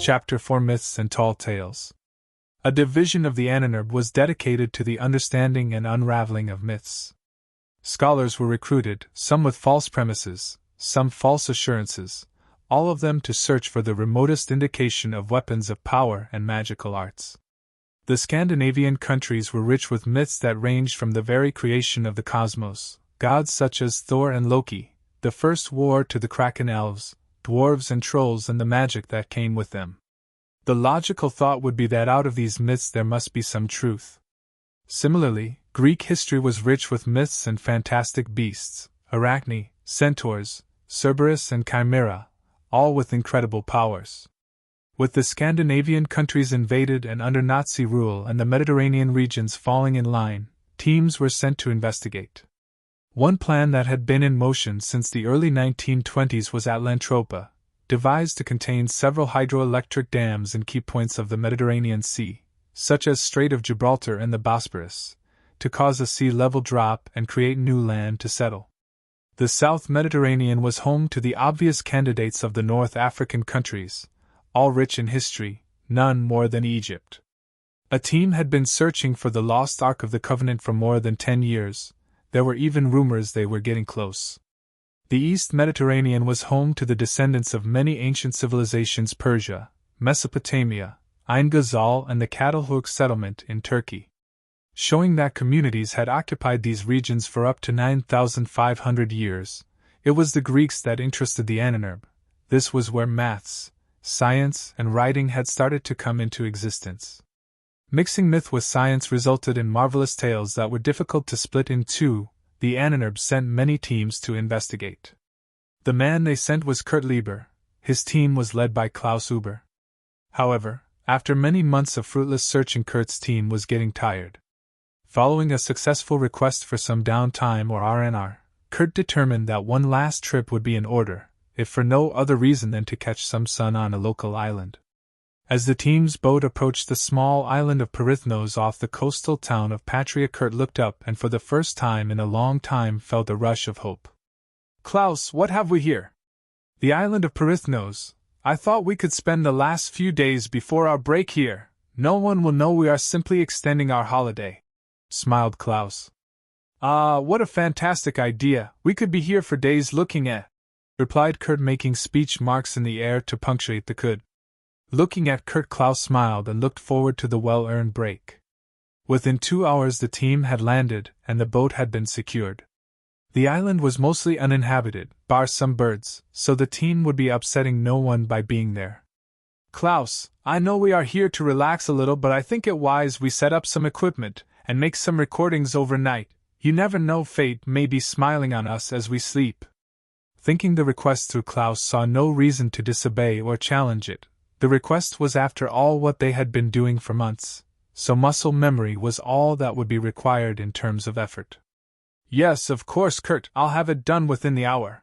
Chapter 4 Myths and Tall Tales. A division of the Ahnenerbe was dedicated to the understanding and unraveling of myths. Scholars were recruited, some with false premises, some false assurances, all of them to search for the remotest indication of weapons of power and magical arts. The Scandinavian countries were rich with myths that ranged from the very creation of the cosmos, gods such as Thor and Loki, the first war, to the Kraken elves, dwarves and trolls, and the magic that came with them. The logical thought would be that out of these myths there must be some truth. Similarly, Greek history was rich with myths and fantastic beasts, Arachne, centaurs, Cerberus and Chimera, all with incredible powers. With the Scandinavian countries invaded and under Nazi rule and the Mediterranean regions falling in line, teams were sent to investigate. One plan that had been in motion since the early 1920s was Atlantropa, devised to contain several hydroelectric dams in key points of the Mediterranean Sea, such as Strait of Gibraltar and the Bosporus, to cause a sea level drop and create new land to settle. The South Mediterranean was home to the obvious candidates of the North African countries, all rich in history, none more than Egypt. A team had been searching for the lost Ark of the Covenant for more than 10 years. There were even rumors they were getting close. The East Mediterranean was home to the descendants of many ancient civilizations: Persia, Mesopotamia, Ain Ghazal, and the Catalhook settlement in Turkey, showing that communities had occupied these regions for up to 9,500 years. It was the Greeks that interested the Ahnenerbe. This was where maths, science, and writing had started to come into existence. Mixing myth with science resulted in marvelous tales that were difficult to split in two. The Ahnenerbe sent many teams to investigate. The man they sent was Kurt Lieber. His team was led by Klaus Huber. However, after many months of fruitless searching, Kurt's team was getting tired. Following a successful request for some downtime or R&R, Kurt determined that one last trip would be in order, if for no other reason than to catch some sun on a local island. As the team's boat approached the small island of Perithnos off the coastal town of Patria, Kurt looked up and for the first time in a long time felt a rush of hope. "Klaus, what have we here?" "The island of Perithnos. I thought we could spend the last few days before our break here. No one will know we are simply extending our holiday," smiled Klaus. "Ah, what a fantastic idea. We could be here for days looking at," replied Kurt, making speech marks in the air to punctuate the could. Looking at Kurt, Klaus smiled and looked forward to the well-earned break. Within 2 hours the team had landed and the boat had been secured. The island was mostly uninhabited, bar some birds, so the team would be upsetting no one by being there. "Klaus, I know we are here to relax a little, but I think it wise we set up some equipment and make some recordings overnight. You never know, fate may be smiling on us as we sleep." Thinking the request through, Klaus saw no reason to disobey or challenge it. The request was, after all, what they had been doing for months, so muscle memory was all that would be required in terms of effort. "Yes, of course, Kurt, I'll have it done within the hour,"